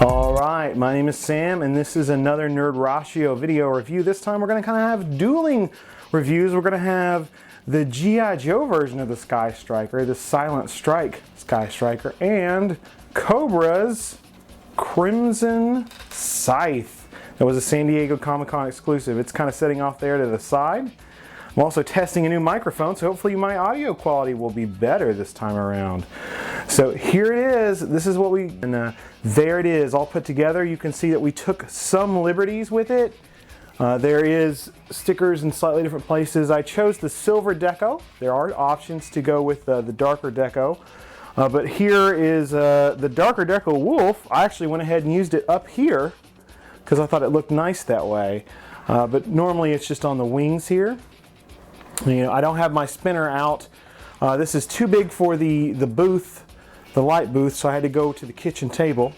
Alright, my name is Sam and this is another Nerd Ratio video review. This time we're going to kind of have dueling reviews. We're going to have the G.I.Joe version of the Skystriker, the Silent Strike Skystriker, and Cobra's Crimson Scythe. That was a San Diego Comic-Con exclusive. It's kind of sitting off there to the side. I'm also testing a new microphone, so hopefully my audio quality will be better this time around. So here it is. This is what there it is, all put together. You can see that we took some liberties with it. There is stickers in slightly different places. I chose the silver deco. There are options to go with the darker deco. But here is the darker deco wolf. I actually went ahead and used it up here because I thought it looked nice that way. But normally it's just on the wings here. You know, I don't have my spinner out. This is too big for the booth, the light booth, so I had to go to the kitchen table.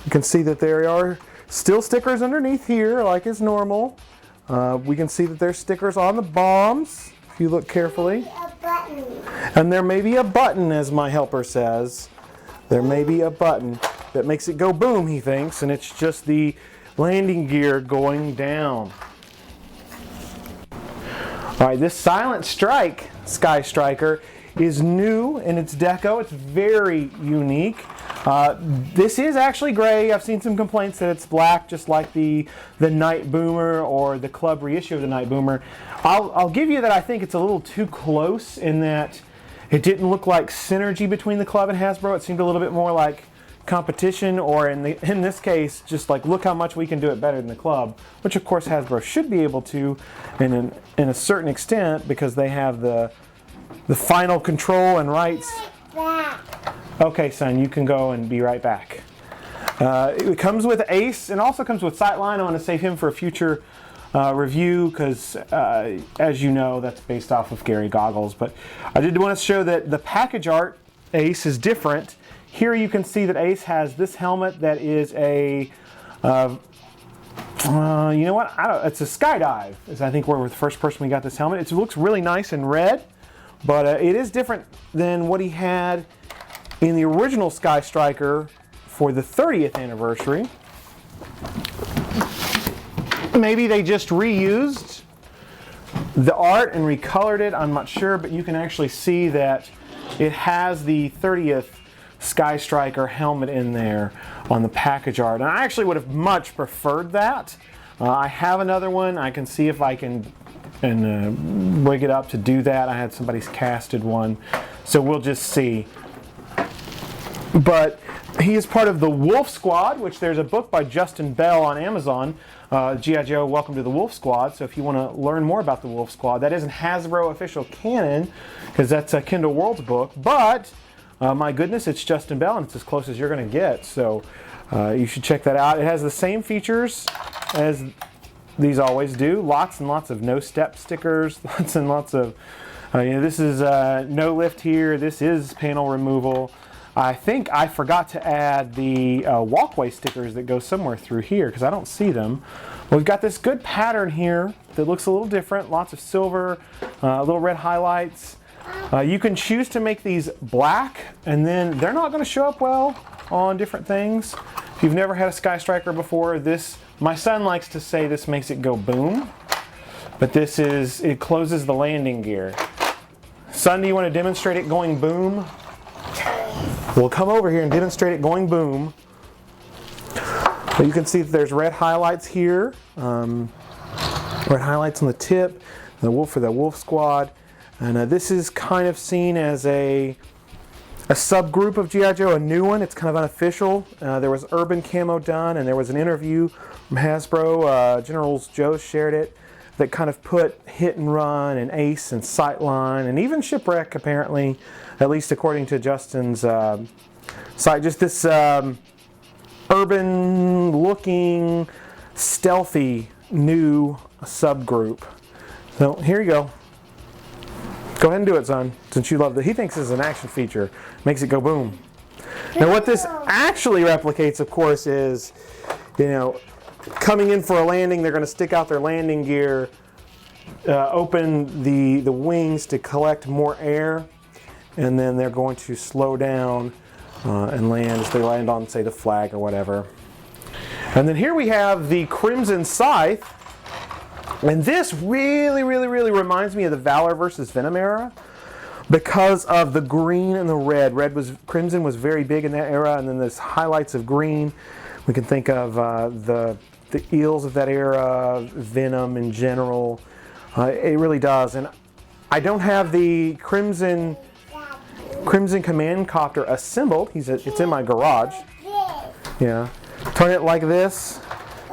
You can see that there are still stickers underneath here, like is normal. We can see that there's stickers on the bombs, if you look carefully. A button. And there may be a button, as my helper says. There may be a button that makes it go boom, he thinks, and it's just the landing gear going down. Alright, this Silent Strike Skystriker is new in its deco. It's very unique. This is actually gray. I've seen some complaints that it's black, just like the Night Boomer or the club reissue of the Night Boomer. I'll give you that I think it's a little too close in that it didn't look like synergy between the club and Hasbro. It seemed a little bit more like competition, or in this case, just like look how much we can do it better than the club, which of course Hasbro should be able to in a certain extent because they have the final control and rights. Okay, son, you can go and be right back. It comes with Ace and also comes with Sightline. I want to save him for a future review because, as you know, that's based off of Gary Goggles. But I did want to show that the package art Ace is different. Here you can see that Ace has this helmet that is a, you know what? It's a skydive. I think we're the first person we got this helmet. It looks really nice in red, but it is different than what he had in the original Skystriker for the 30th anniversary. Maybe they just reused the art and recolored it. I'm not sure, but you can actually see that it has the 30th Skystriker helmet in there on the package art, and I actually would have much preferred that. I have another one. I can see if I can rig it up to do that. I had somebody's casted one, so we'll just see. But he is part of the Wolf Squad, which there's a book by Justin Bell on Amazon, G.I.Joe, Welcome to the Wolf Squad. So if you want to learn more about the Wolf Squad, that isn't Hasbro official canon because that's a Kindle Worlds book, but my goodness, it's Justin Bell, and it's as close as you're going to get, so you should check that out. It has the same features as these always do. Lots and lots of no-step stickers, lots and lots of, this is no lift here, this is panel removal. I think I forgot to add the walkway stickers that go somewhere through here, because I don't see them. We've got this good pattern here that looks a little different, lots of silver, little red highlights. You can choose to make these black, and then they're not going to show up well on different things. If you've never had a Skystriker before, my son likes to say this makes it go boom, but it closes the landing gear. Son, do you want to demonstrate it going boom? We'll come over here and demonstrate it going boom. So you can see that there's red highlights here, red highlights on the tip, for the Wolf Squad. And this is kind of seen as a subgroup of G.I.Joe, a new one. It's kind of unofficial. There was urban camo done, and there was an interview from Hasbro. General Joe shared it, that kind of put Hit and Run and Ace and Sightline and even Shipwreck, apparently, at least according to Justin's site. Just this urban-looking, stealthy new subgroup. So here you go. Go ahead and do it, son, since you love it. He thinks this is an action feature. Makes it go boom. Now what this actually replicates, of course, is, coming in for a landing, they're going to stick out their landing gear, open the wings to collect more air, and then they're going to slow down and land as they land on, say, the flag or whatever. And then here we have the Crimson Scythe. And this really reminds me of the Valor versus Venom era because of the green and the red. Crimson was very big in that era, and then there's highlights of green. We can think of the eels of that era, Venom in general. It really does. And I don't have the Crimson Command Copter assembled. It's in my garage. Yeah. Turn it like this.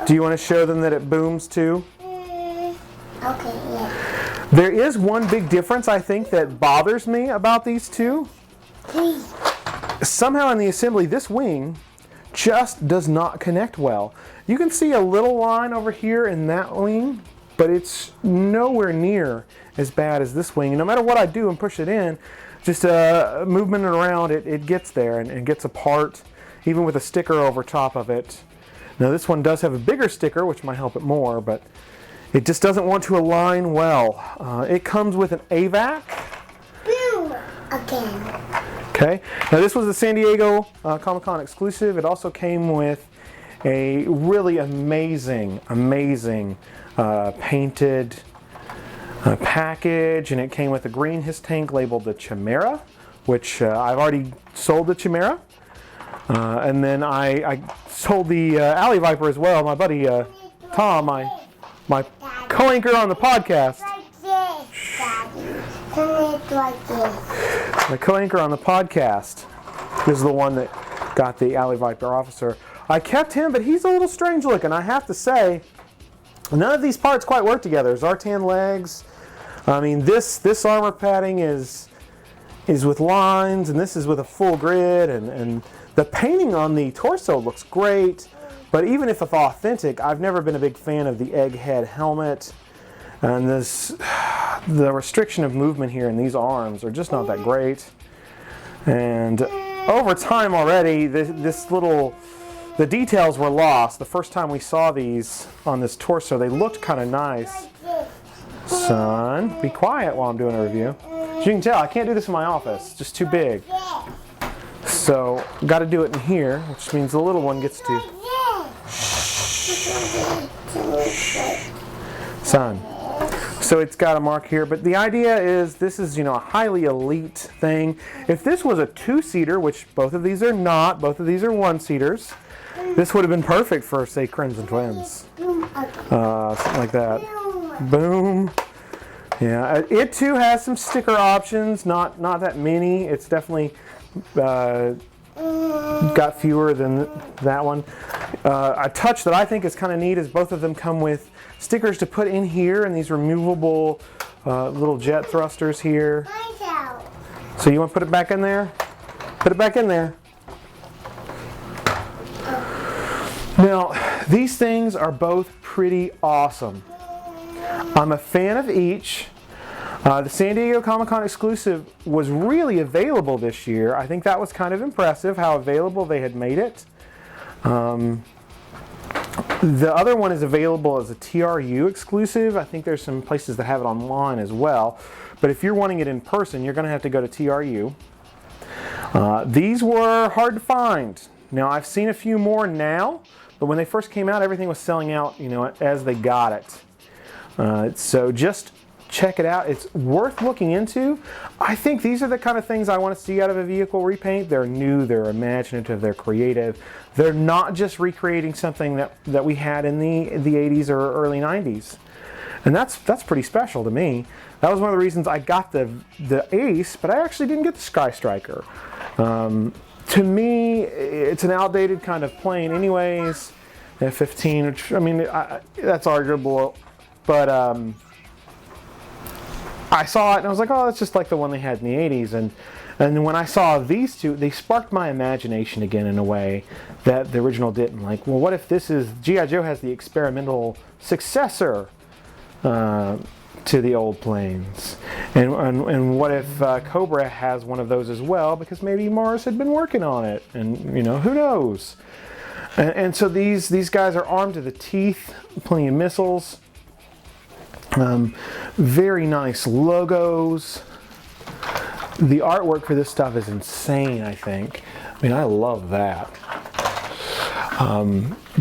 Do you want to show them that it booms too? Okay, yeah. There is one big difference, I think, that bothers me about these two. Somehow in the assembly, this wing just does not connect well. You can see a little line over here in that wing, but it's nowhere near as bad as this wing. And no matter what I do and push it in, just movement it around, it gets there and gets apart, even with a sticker over top of it. Now this one does have a bigger sticker, which might help it more, but it just doesn't want to align well. It comes with an AVAC. Boom! Again. Okay. Now this was a San Diego Comic-Con exclusive. It also came with a really amazing painted package, and it came with a green HISS tank labeled the Chimera, which I've already sold the Chimera. And then I sold the Alley Viper as well. My buddy Tom, my co-anchor on the podcast. Like this, Daddy. Turn it like this. My co-anchor on the podcast is the one that got the Alley Viper officer. I kept him, but he's a little strange looking. I have to say, none of these parts quite work together. Zartan legs. I mean, this armor padding is with lines, and this is with a full grid, and the painting on the torso looks great, but even if it's authentic, I've never been a big fan of the egghead helmet, and the restriction of movement here in these arms are just not that great. And over time already, the details were lost. The first time we saw these on this torso, they looked kind of nice. Son, be quiet while I'm doing a review. As you can tell, I can't do this in my office. It's just too big. So, got to do it in here, which means the little one gets to... Son. So it's got a mark here, but the idea is this is, a highly elite thing. If this was a two-seater, which both of these are not, both of these are one-seaters, this would have been perfect for, say, Crimson Twins. Something like that. Boom. Yeah, it too has some sticker options, not that many. It's definitely got fewer than that one. A touch that I think is kind of neat is both of them come with stickers to put in here and these removable little jet thrusters here. So you want to put it back in there? Put it back in there. Now, these things are both pretty awesome. I'm a fan of each. The San Diego Comic-Con exclusive was really available this year. I think that was kind of impressive how available they had made it. The other one is available as a TRU exclusive. I think there's some places that have it online as well. But if you're wanting it in person, you're going to have to go to TRU. These were hard to find. Now, I've seen a few more now, but when they first came out, everything was selling out, as they got it. So just check it out. It's worth looking into. I think these are the kind of things I want to see out of a vehicle repaint. They're new, they're imaginative, they're creative. They're not just recreating something that we had in the 80s or early 90s. And that's pretty special to me. That was one of the reasons I got the Ace, but I actually didn't get the Skystriker. To me, it's an outdated kind of plane anyways. F-15, which, I mean, that's arguable, but I saw it and I was like, oh, that's just like the one they had in the 80s. And when I saw these two, they sparked my imagination again in a way that the original didn't. Like, well, what if this is, G.I.Joe has the experimental successor to the old planes? And what if Cobra has one of those as well, because maybe Mars had been working on it, and who knows? And so these guys are armed to the teeth, plenty of missiles. Very nice logos. The artwork for this stuff is insane, I think. I mean, I love that.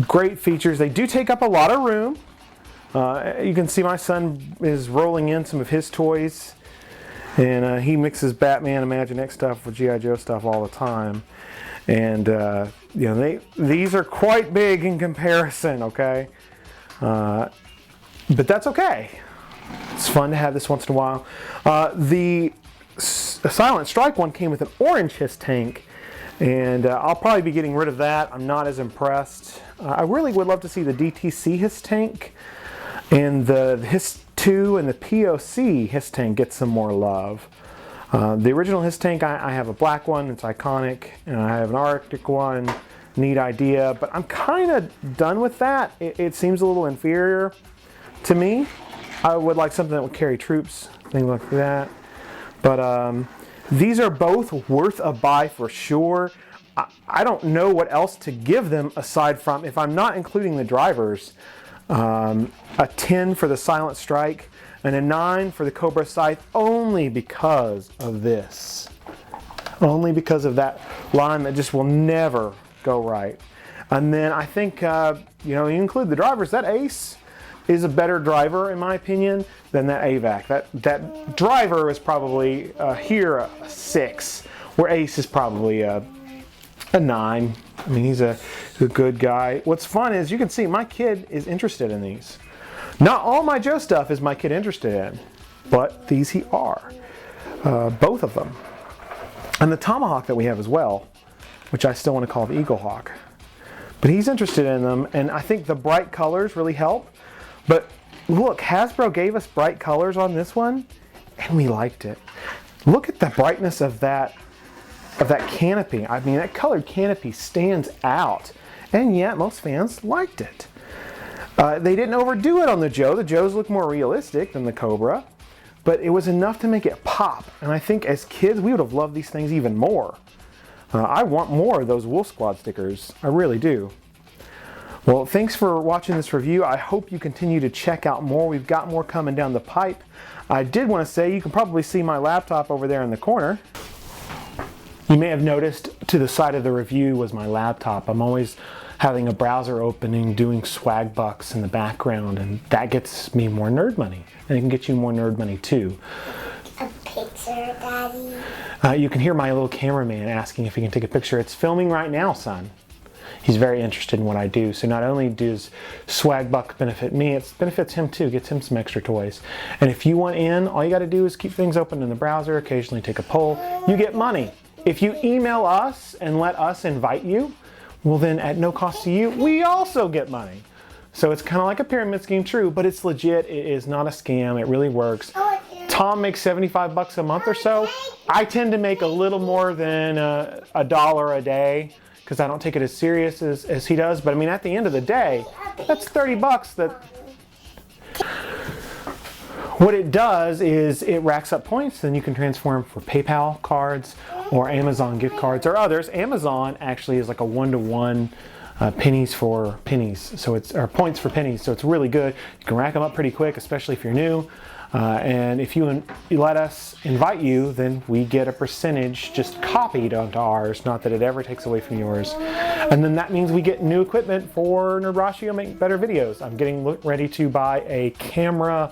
Great features. They do take up a lot of room. You can see my son is rolling in some of his toys, and he mixes Batman Imaginext stuff with G.I. Joe stuff all the time. And you know, these are quite big in comparison, okay? But that's okay. It's fun to have this once in a while. The Silent Strike one came with an orange Hiss tank, and I'll probably be getting rid of that. I'm not as impressed. I really would love to see the DTC Hiss tank and the Hiss 2 and the POC Hiss tank get some more love. The original Hiss tank, I have a black one, it's iconic, and I have an Arctic one, neat idea, but I'm kind of done with that. It seems a little inferior to me. I would like something that would carry troops, things like that. But these are both worth a buy for sure. I don't know what else to give them aside from, if I'm not including the drivers, a 10 for the Silent Strike and a 9 for the Cobra Scythe, only because of this. Only because of that line that just will never go right. And then I think, you know, you include the drivers, that Ace is a better driver, in my opinion, than that AVAC. That driver is probably here a 6, where Ace is probably a 9. I mean, he's a good guy. What's fun is you can see my kid is interested in these. Not all my Joe stuff is my kid interested in, but these he are. Both of them. And the Tomahawk that we have as well, which I still want to call the Eagle Hawk. But he's interested in them, and I think the bright colors really help. But look, Hasbro gave us bright colors on this one, and we liked it. Look at the brightness of that canopy. I mean, that colored canopy stands out, and yet most fans liked it. They didn't overdo it on the Joe. The Joes look more realistic than the Cobra, but it was enough to make it pop. And I think as kids, we would have loved these things even more. I want more of those Wolf Squad stickers. I really do. Well, thanks for watching this review. I hope you continue to check out more. We've got more coming down the pipe. I did want to say, you can probably see my laptop over there in the corner. You may have noticed to the side of the review was my laptop. I'm always having a browser opening, doing swag bucks in the background, and that gets me more nerd money. And it can get you more nerd money too. A picture, Daddy? You can hear my little cameraman asking if he can take a picture. It's filming right now, son. He's very interested in what I do. So not only does swag buck benefit me, it benefits him too, gets him some extra toys. And if you want in, all you got to do is keep things open in the browser, occasionally take a poll, you get money. If you email us and let us invite you, well then at no cost to you, we also get money. So it's kind of like a pyramid scheme, true, but it's legit. It is not a scam. It really works. Tom makes 75 bucks a month or so. I tend to make a little more than $1 a day because I don't take it as serious as he does. But I mean, at the end of the day, that's 30 bucks that... What it does is it racks up points, then you can transform for PayPal cards or Amazon gift cards or others. Amazon actually is like a 1-to-1 pennies for pennies, so it's or points for pennies, so it's really good. You can rack them up pretty quick, especially if you're new. And if you let us invite you, then we get a percentage just copied onto ours, not that it ever takes away from yours. And then that means we get new equipment for Nerdbrashi to make better videos. I'm getting ready to buy a camera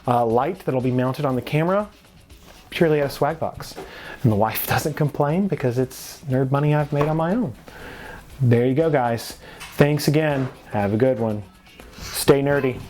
light that'll be mounted on the camera purely out of swag box. And the wife doesn't complain because it's nerd money I've made on my own. There you go, guys. Thanks again. Have a good one. Stay nerdy.